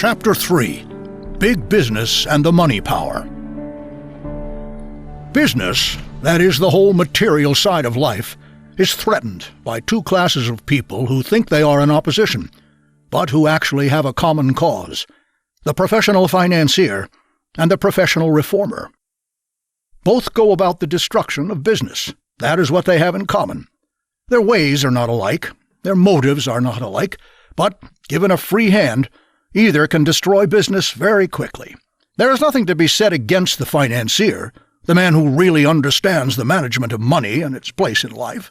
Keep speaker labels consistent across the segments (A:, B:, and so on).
A: Chapter 3. Big Business and the Money Power. Business, that is the whole material side of life, is threatened by two classes of people who think they are in opposition, but who actually have a common cause: the professional financier and the professional reformer. Both go about the destruction of business. That is what they have in common. Their ways are not alike, their motives are not alike, but, given a free hand, either can destroy business very quickly. There is nothing to be said against the financier, the man who really understands the management of money and its place in life.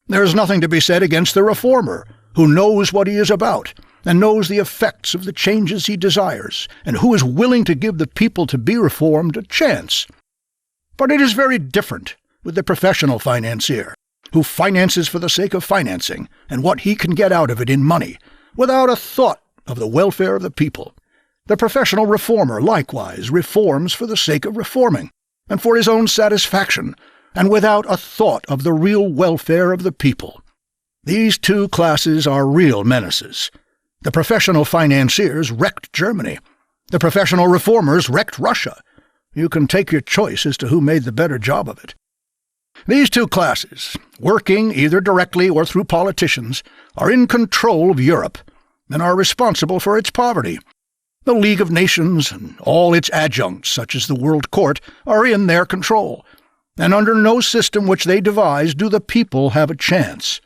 A: There is nothing to be said against the reformer, who knows what he is about, and knows the effects of the changes he desires, and who is willing to give the people to be reformed a chance. But it is very different with the professional financier, who finances for the sake of financing, and what he can get out of it in money, without a thought of the welfare of the people. The professional reformer likewise reforms for the sake of reforming, and for his own satisfaction, and without a thought of the real welfare of the people. These two classes are real menaces. The professional financiers wrecked Germany. The professional reformers wrecked Russia. You can take your choice as to who made the better job of it. These two classes, working either directly or through politicians, are in control of Europe and are responsible for its poverty. The League of Nations and all its adjuncts, such as the World Court, are in their control, and under no system which they devise do the people have a chance,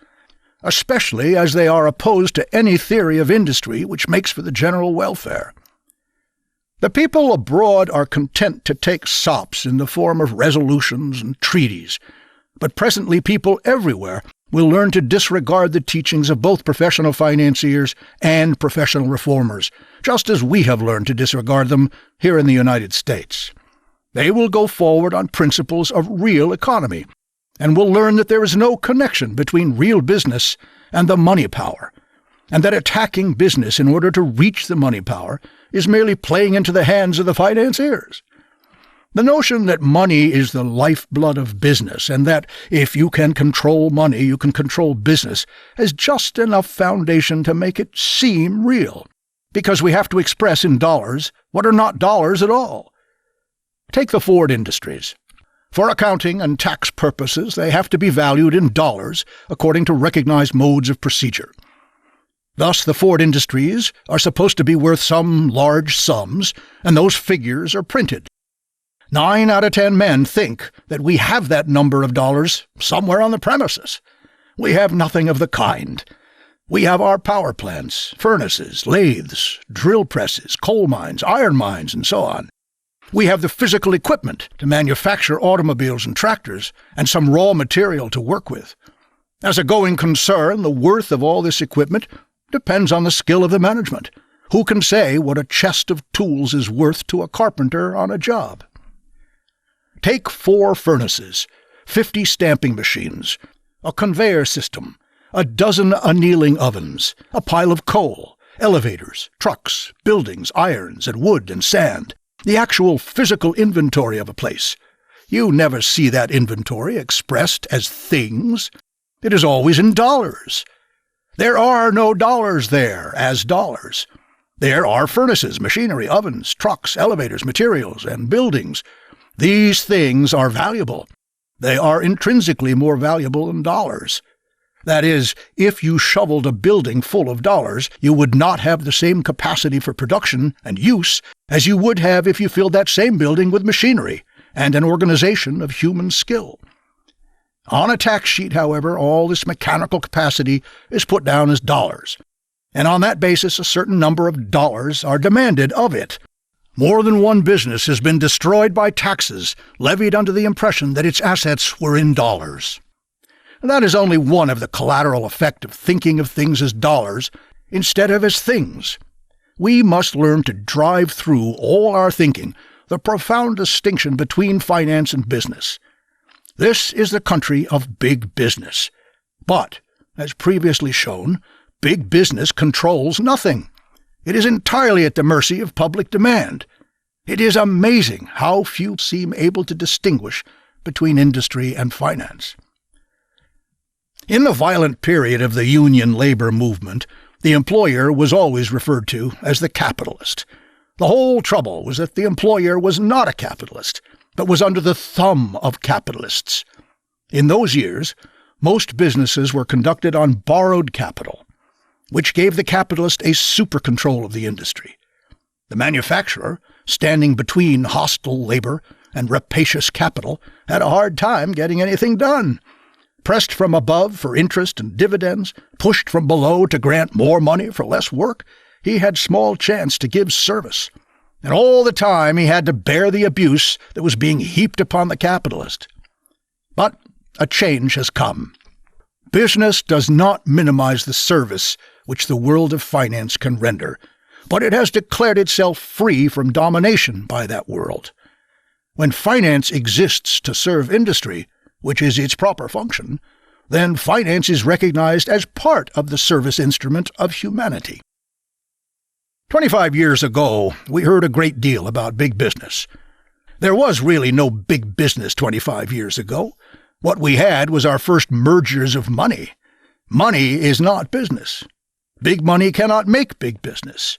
A: especially as they are opposed to any theory of industry which makes for the general welfare. The people abroad are content to take sops in the form of resolutions and treaties, but presently people everywhere will learn to disregard the teachings of both professional financiers and professional reformers, just as we have learned to disregard them here in the United States. They will go forward on principles of real economy, and will learn that there is no connection between real business and the money power, and that attacking business in order to reach the money power is merely playing into the hands of the financiers. The notion that money is the lifeblood of business, and that if you can control money, you can control business, has just enough foundation to make it seem real, because we have to express in dollars what are not dollars at all. Take the Ford Industries. For accounting and tax purposes, they have to be valued in dollars according to recognized modes of procedure. Thus, the Ford Industries are supposed to be worth some large sums, and those figures are printed. 9 out of 10 men think that we have that number of dollars somewhere on the premises. We have nothing of the kind. We have our power plants, furnaces, lathes, drill presses, coal mines, iron mines, and so on. We have the physical equipment to manufacture automobiles and tractors, and some raw material to work with. As a going concern, the worth of all this equipment depends on the skill of the management. Who can say what a chest of tools is worth to a carpenter on a job? Take 4 furnaces, 50 stamping machines, a conveyor system, a dozen annealing ovens, a pile of coal, elevators, trucks, buildings, irons, and wood and sand, the actual physical inventory of a place. You never see that inventory expressed as things. It is always in dollars. There are no dollars there as dollars. There are furnaces, machinery, ovens, trucks, elevators, materials, and buildings. These things are valuable. They are intrinsically more valuable than dollars. That is, if you shoveled a building full of dollars, you would not have the same capacity for production and use as you would have if you filled that same building with machinery and an organization of human skill. On a tax sheet, however, all this mechanical capacity is put down as dollars, and on that basis a certain number of dollars are demanded of it. More than one business has been destroyed by taxes levied under the impression that its assets were in dollars. That is only one of the collateral effects of thinking of things as dollars instead of as things. We must learn to drive through all our thinking the profound distinction between finance and business. This is the country of big business. But, as previously shown, big business controls nothing. It is entirely at the mercy of public demand. It is amazing how few seem able to distinguish between industry and finance. In the violent period of the Union labor movement, The employer was always referred to as the capitalist. The whole trouble was that the employer was not a capitalist, but was under the thumb of capitalists. In those years, most businesses were conducted on borrowed capital, which gave the capitalist a super control of the industry. The manufacturer, standing between hostile labor and rapacious capital, had a hard time getting anything done. Pressed from above for interest and dividends, pushed from below to grant more money for less work, he had small chance to give service. And all the time he had to bear the abuse that was being heaped upon the capitalist. But a change has come. Business does not minimize the service which the world of finance can render, but it has declared itself free from domination by that world. When finance exists to serve industry, which is its proper function, then finance is recognized as part of the service instrument of humanity. 25 years ago, we heard a great deal about big business. There was really no big business 25 years ago. What we had was our first mergers of money. Money is not business. Big money cannot make big business.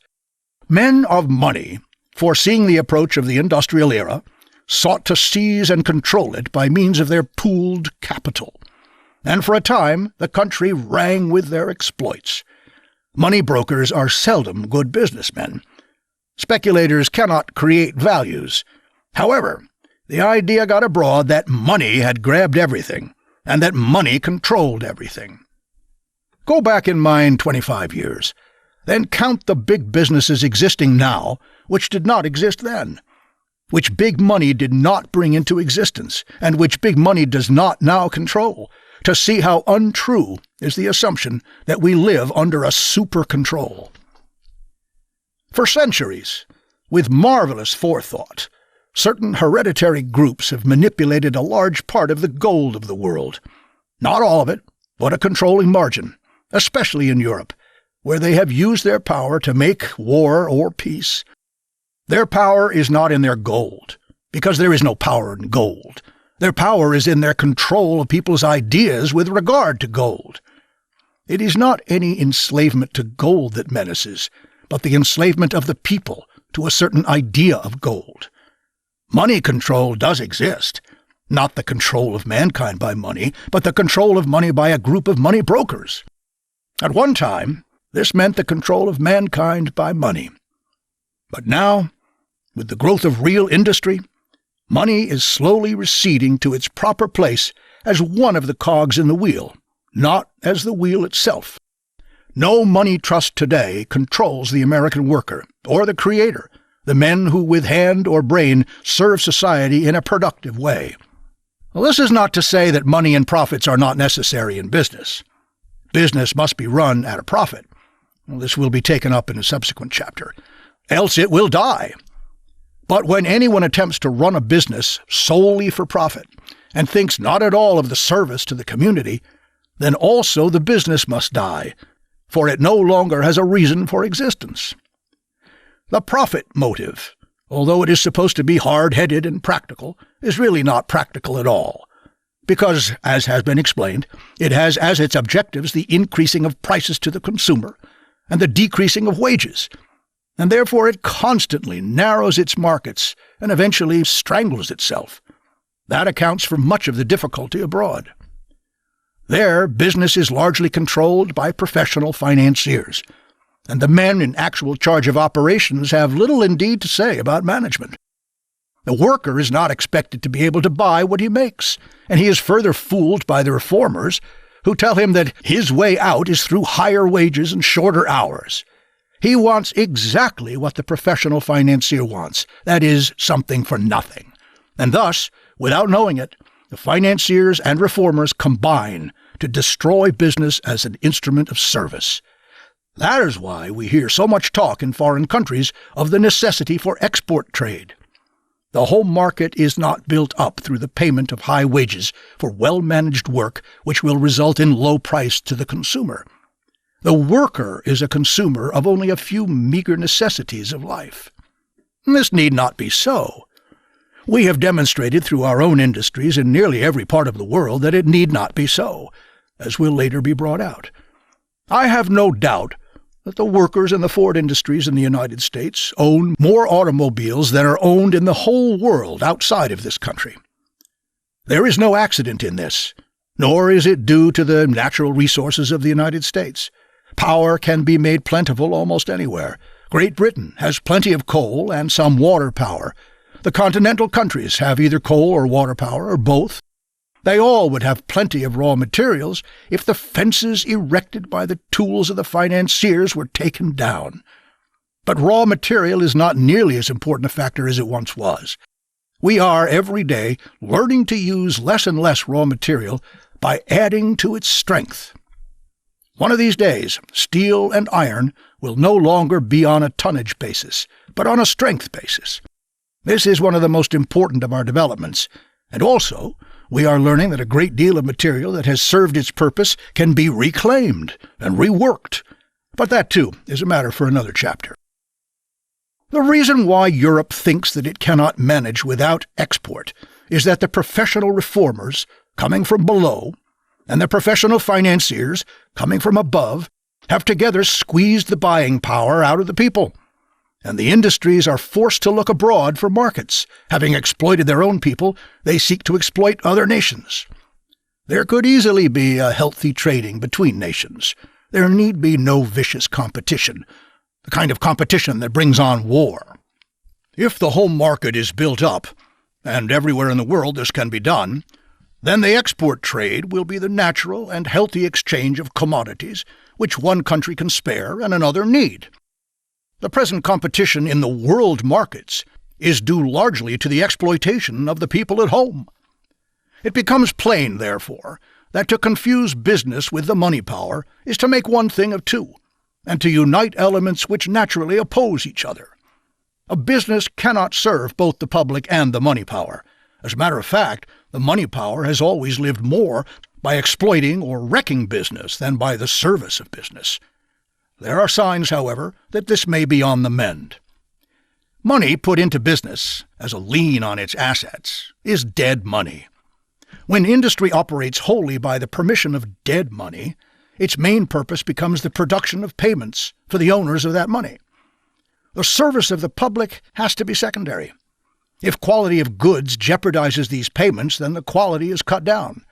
A: Men of money, foreseeing the approach of the industrial era, sought to seize and control it by means of their pooled capital. And for a time, the country rang with their exploits. Money brokers are seldom good businessmen. Speculators cannot create values. However, the idea got abroad that money had grabbed everything, and that money controlled everything. Go back in mind 25 years. Then count the big businesses existing now, which did not exist then, which big money did not bring into existence, and which big money does not now control, to see how untrue is the assumption that we live under a super control. For centuries, with marvelous forethought, certain hereditary groups have manipulated a large part of the gold of the world. Not all of it, but a controlling margin, especially in Europe, where they have used their power to make war or peace. Their power is not in their gold, because there is no power in gold. Their power is in their control of people's ideas with regard to gold. It is not any enslavement to gold that menaces, but the enslavement of the people to a certain idea of gold. Money control does exist, not the control of mankind by money, but the control of money by a group of money brokers. At one time, this meant the control of mankind by money. But now, with the growth of real industry, money is slowly receding to its proper place as one of the cogs in the wheel, not as the wheel itself. No money trust today controls the American worker or the creator, the men who with hand or brain serve society in a productive way. Well, this is not to say that money and profits are not necessary in business. Business must be run at a profit. Well, this will be taken up in a subsequent chapter. Else it will die. But when anyone attempts to run a business solely for profit and thinks not at all of the service to the community, then also the business must die, for it no longer has a reason for existence. The profit motive, although it is supposed to be hard-headed and practical, is really not practical at all, because, as has been explained, it has as its objectives the increasing of prices to the consumer and the decreasing of wages, and therefore it constantly narrows its markets and eventually strangles itself. That accounts for much of the difficulty abroad. There, business is largely controlled by professional financiers, and the men in actual charge of operations have little indeed to say about management. The worker is not expected to be able to buy what he makes, and he is further fooled by the reformers who tell him that his way out is through higher wages and shorter hours. He wants exactly what the professional financier wants, that is, something for nothing. And thus, without knowing it, the financiers and reformers combine to destroy business as an instrument of service. That is why we hear so much talk in foreign countries of the necessity for export trade. The home market is not built up through the payment of high wages for well-managed work which will result in low price to the consumer. The worker is a consumer of only a few meager necessities of life. This need not be so. We have demonstrated through our own industries in nearly every part of the world that it need not be so, as will later be brought out. I have no doubt that the workers in the Ford Industries in the United States own more automobiles than are owned in the whole world outside of this country. There is no accident in this, nor is it due to the natural resources of the United States. Power can be made plentiful almost anywhere. Great Britain has plenty of coal and some water power. The continental countries have either coal or water power, or both. They all would have plenty of raw materials if the fences erected by the tools of the financiers were taken down. But raw material is not nearly as important a factor as it once was. We are, every day, learning to use less and less raw material by adding to its strength. One of these days, steel and iron will no longer be on a tonnage basis, but on a strength basis. This is one of the most important of our developments, and also we are learning that a great deal of material that has served its purpose can be reclaimed and reworked. But that, too, is a matter for another chapter. The reason why Europe thinks that it cannot manage without export is that the professional reformers, coming from below, and the professional financiers, coming from above, have together squeezed the buying power out of the people, and the industries are forced to look abroad for markets. Having exploited their own people, they seek to exploit other nations. There could easily be a healthy trading between nations. There need be no vicious competition, the kind of competition that brings on war. If the home market is built up, and everywhere in the world this can be done, then the export trade will be the natural and healthy exchange of commodities which one country can spare and another need. The present competition in the world markets is due largely to the exploitation of the people at home. It becomes plain, therefore, that to confuse business with the money power is to make one thing of two, and to unite elements which naturally oppose each other. A business cannot serve both the public and the money power. As a matter of fact, the money power has always lived more by exploiting or wrecking business than by the service of business. There are signs, however, that this may be on the mend. Money put into business as a lien on its assets is dead money. When industry operates wholly by the permission of dead money, its main purpose becomes the production of payments for the owners of that money. The service of the public has to be secondary. If quality of goods jeopardizes these payments, then the quality is cut down.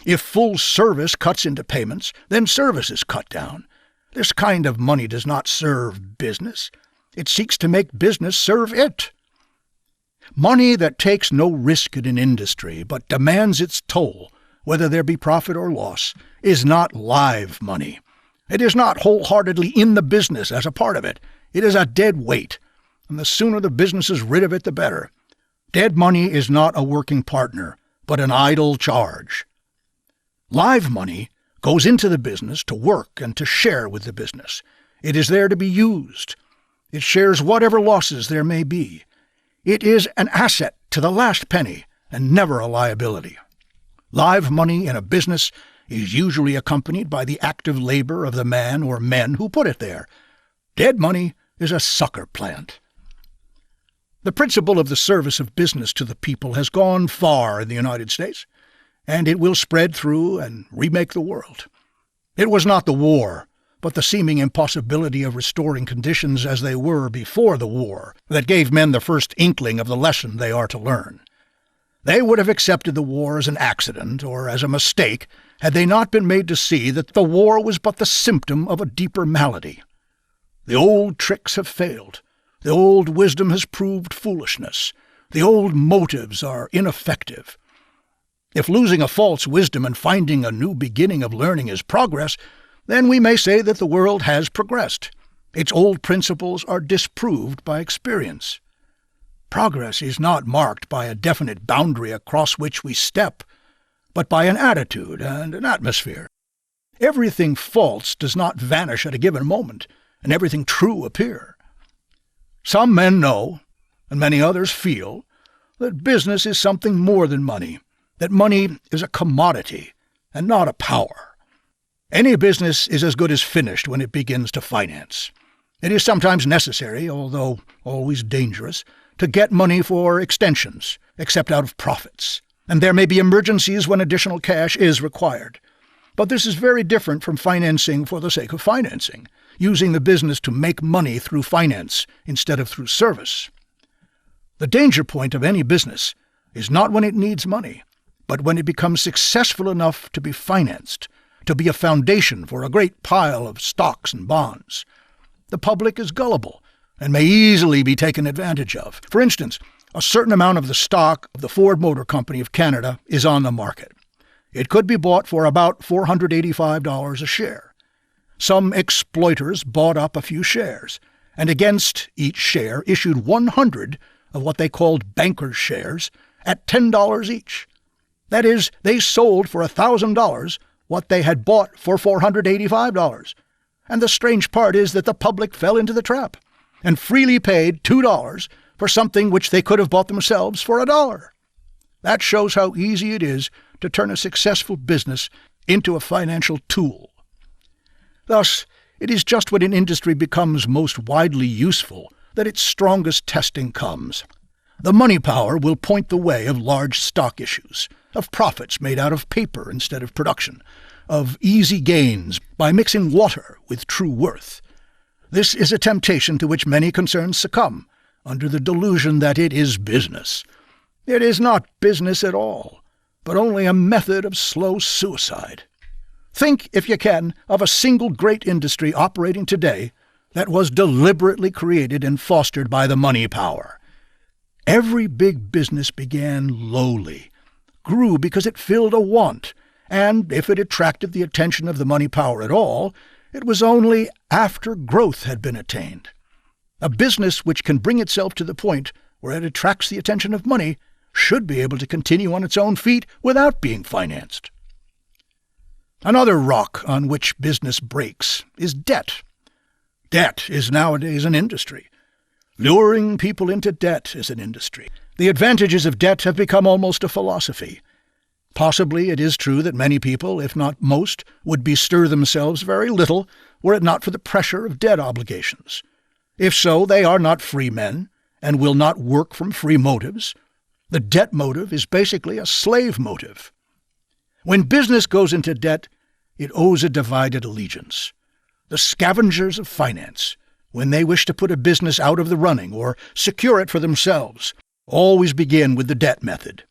A: If full service cuts into payments, then service is cut down. This kind of money does not serve business. It seeks to make business serve it. Money that takes no risk in an industry but demands its toll, whether there be profit or loss, is not live money. It is not wholeheartedly in the business as a part of it. It is a dead weight, and the sooner the business is rid of it, the better. Dead money is not a working partner, but an idle charge. Live money goes into the business to work and to share with the business. It is there to be used. It shares whatever losses there may be. It is an asset to the last penny and never a liability. Live money in a business is usually accompanied by the active labor of the man or men who put it there. Dead money is a sucker plant. The principle of the service of business to the people has gone far in the United States, and it will spread through and remake the world. It was not the war, but the seeming impossibility of restoring conditions as they were before the war that gave men the first inkling of the lesson they are to learn. They would have accepted the war as an accident or as a mistake had they not been made to see that the war was but the symptom of a deeper malady. The old tricks have failed. The old wisdom has proved foolishness. The old motives are ineffective. If losing a false wisdom and finding a new beginning of learning is progress, then we may say that the world has progressed. Its old principles are disproved by experience. Progress is not marked by a definite boundary across which we step, but by an attitude and an atmosphere. Everything false does not vanish at a given moment, and everything true appear. Some men know, and many others feel, that business is something more than money, that money is a commodity and not a power. Any business is as good as finished when it begins to finance. It is sometimes necessary, although always dangerous, to get money for extensions, except out of profits, and there may be emergencies when additional cash is required. But this is very different from financing for the sake of financing. using the business to make money through finance instead of through service. The danger point of any business is not when it needs money, but when it becomes successful enough to be financed, to be a foundation for a great pile of stocks and bonds. The public is gullible and may easily be taken advantage of. For instance, a certain amount of the stock of the Ford Motor Company of Canada is on the market. It could be bought for about $485 a share. Some exploiters bought up a few shares, and against each share issued 100 of what they called bankers' shares at $10 each. That is, they sold for $1,000 what they had bought for $485. And the strange part is that the public fell into the trap and freely paid $2 for something which they could have bought themselves for $1. That shows how easy it is to turn a successful business into a financial tool. Thus, it is just when an industry becomes most widely useful that its strongest testing comes. The money power will point the way of large stock issues, of profits made out of paper instead of production, of easy gains by mixing water with true worth. This is a temptation to which many concerns succumb, under the delusion that it is business. It is not business at all, but only a method of slow suicide. Think, if you can, of a single great industry operating today that was deliberately created and fostered by the money power. Every big business began lowly, grew because it filled a want, and if it attracted the attention of the money power at all, it was only after growth had been attained. A business which can bring itself to the point where it attracts the attention of money should be able to continue on its own feet without being financed. Another rock on which business breaks is debt. Debt is nowadays an industry. Luring people into debt is an industry. The advantages of debt have become almost a philosophy. Possibly it is true that many people, if not most, would bestir themselves very little were it not for the pressure of debt obligations. If so, they are not free men and will not work from free motives. The debt motive is basically a slave motive. When business goes into debt, it owes a divided allegiance. The scavengers of finance, when they wish to put a business out of the running or secure it for themselves, always begin with the debt method.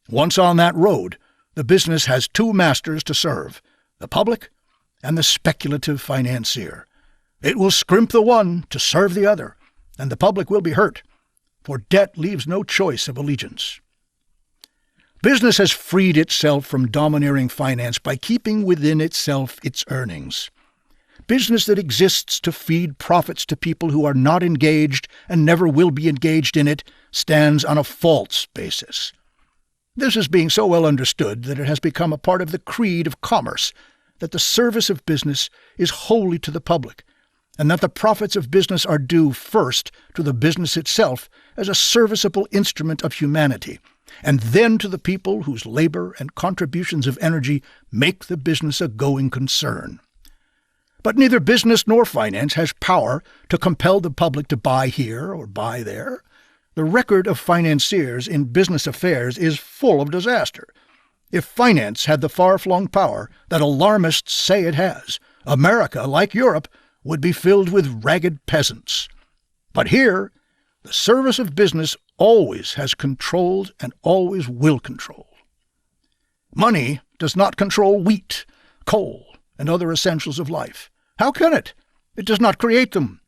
A: Once on that road, the business has two masters to serve, the public and the speculative financier. It will scrimp the one to serve the other, and the public will be hurt, for debt leaves no choice of allegiance. Business has freed itself from domineering finance by keeping within itself its earnings. Business that exists to feed profits to people who are not engaged and never will be engaged in it stands on a false basis. This is being so well understood that it has become a part of the creed of commerce that the service of business is wholly to the public, and that the profits of business are due first to the business itself as a serviceable instrument of humanity, and then to the people whose labor and contributions of energy make the business a going concern. But neither business nor finance has power to compel the public to buy here or buy there. The record of financiers in business affairs is full of disaster. If finance had the far-flung power that alarmists say it has, America, like Europe, would be filled with ragged peasants. But here, the service of business always has controlled and always will control. Money does not control wheat, coal, and other essentials of life. How can it? It does not create them.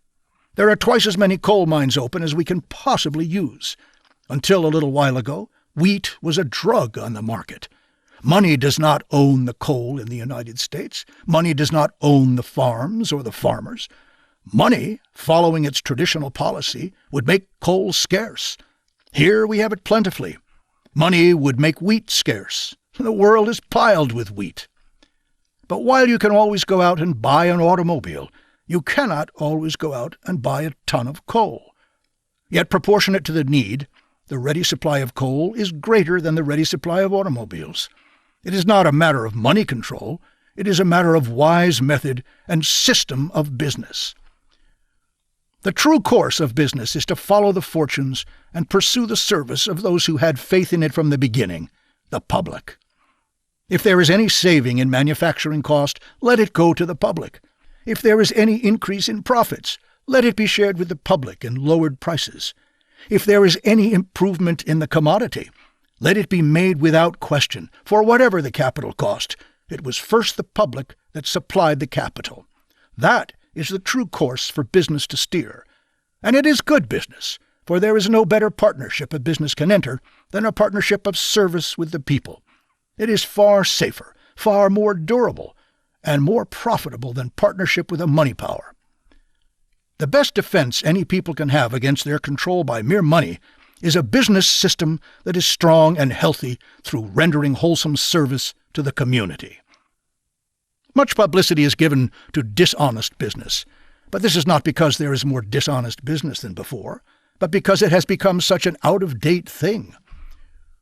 A: There are twice as many coal mines open as we can possibly use. Until a little while ago, wheat was a drug on the market. Money does not own the coal in the United States. Money does not own the farms or the farmers. Money, following its traditional policy, would make coal scarce. Here we have it plentifully. Money would make wheat scarce. The world is piled with wheat. But while you can always go out and buy an automobile, you cannot always go out and buy a ton of coal. Yet proportionate to the need, the ready supply of coal is greater than the ready supply of automobiles. It is not a matter of money control. It is a matter of wise method and system of business. The true course of business is to follow the fortunes and pursue the service of those who had faith in it from the beginning, the public. If there is any saving in manufacturing cost, let it go to the public. If there is any increase in profits, let it be shared with the public in lowered prices. If there is any improvement in the commodity, let it be made without question, for whatever the capital cost. It was first the public that supplied the capital. That is the true course for business to steer. And it is good business, for there is no better partnership a business can enter than a partnership of service with the people. It is far safer, far more durable, and more profitable than partnership with a money power. The best defense any people can have against their control by mere money is a business system that is strong and healthy through rendering wholesome service to the community. Much publicity is given to dishonest business, but this is not because there is more dishonest business than before, but because it has become such an out-of-date thing.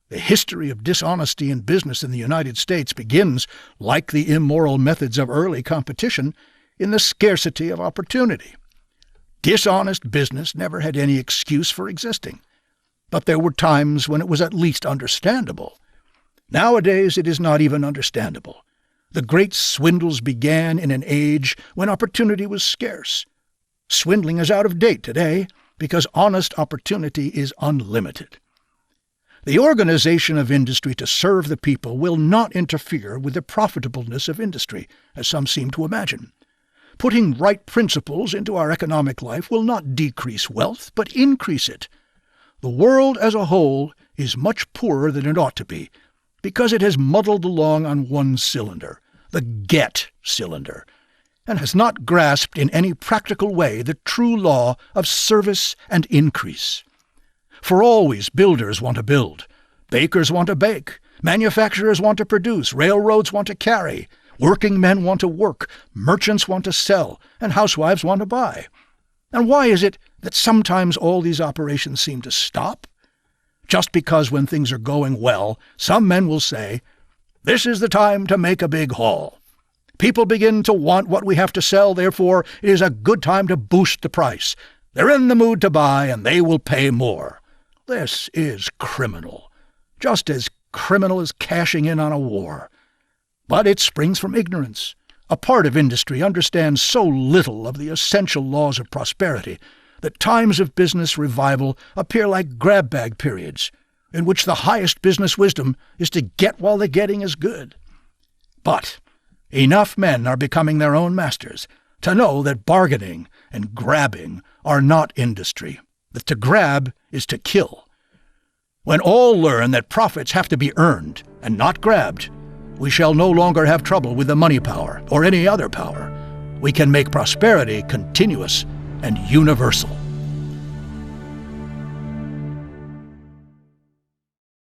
A: The history of dishonesty in business in the United States begins, like the immoral methods of early competition, in the scarcity of opportunity. Dishonest business never had any excuse for existing, but there were times when it was at least understandable. Nowadays it is not even understandable. The great swindles began in an age when opportunity was scarce. Swindling is out of date today because honest opportunity is unlimited. The organization of industry to serve the people will not interfere with the profitableness of industry, as some seem to imagine. Putting right principles into our economic life will not decrease wealth, but increase it. The world as a whole is much poorer than it ought to be, because it has muddled along on one cylinder, the get cylinder, and has not grasped in any practical way the true law of service and increase. For always builders want to build, bakers want to bake, manufacturers want to produce, railroads want to carry, working men want to work, merchants want to sell, and housewives want to buy. And why is it that sometimes all these operations seem to stop? Just because when things are going well, some men will say, "This is the time to make a big haul. People begin to want what we have to sell, therefore it is a good time to boost the price. They're in the mood to buy, and they will pay more." This is criminal, just as criminal as cashing in on a war. But it springs from ignorance. A part of industry understands so little of the essential laws of prosperity that times of business revival appear like grab-bag periods, in which the highest business wisdom is to get while the getting is good. But enough men are becoming their own masters to know that bargaining and grabbing are not industry, that to grab is to kill. When all learn that profits have to be earned and not grabbed, we shall no longer have trouble with the money power or any other power. We can make prosperity continuous and universal.